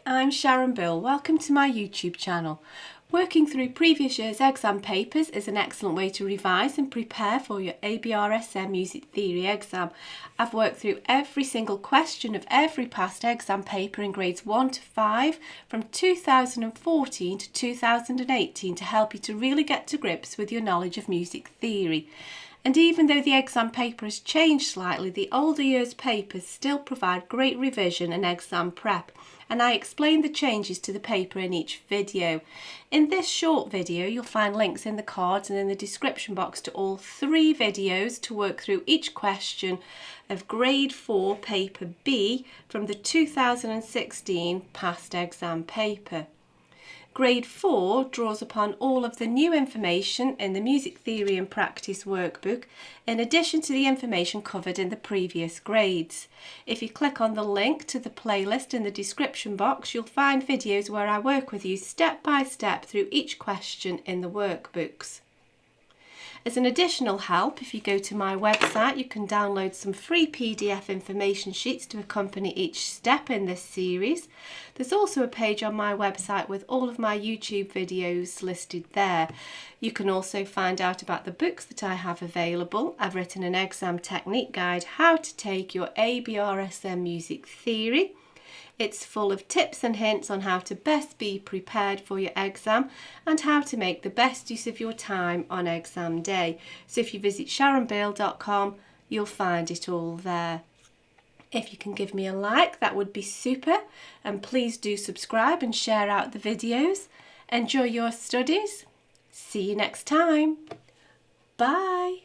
I'm Sharon Bill. Welcome to my YouTube channel. Working through previous year's exam papers is an excellent way to revise and prepare for your ABRSM Music Theory exam. I've worked through every single question of every past exam paper in grades 1 to 5 from 2014 to 2018 to help you to really get to grips with your knowledge of music theory. And even though the exam paper has changed slightly, the older year's papers still provide great revision and exam prep, and I explain the changes to the paper in each video. In this short video, you'll find links in the cards and in the description box to all 3 videos to work through each question of Grade 4 Paper B from the 2016 past exam paper. Grade 4 draws upon all of the new information in the Music Theory and Practice workbook, in addition to the information covered in the previous grades. If you click on the link to the playlist in the description box, you'll find videos where I work with you step by step through each question in the workbooks. As an additional help, if you go to my website, you can download some free PDF information sheets to accompany each step in this series. There's also a page on my website with all of my YouTube videos listed there. You can also find out about the books that I have available. I've written an exam technique guide, How to Take Your ABRSM Music Theory. It's full of tips and hints on how to best be prepared for your exam and how to make the best use of your time on exam day. So if you visit sharonbill.com, you'll find it all there. If you can give me a like, that would be super. And please do subscribe and share out the videos. Enjoy your studies. See you next time. Bye.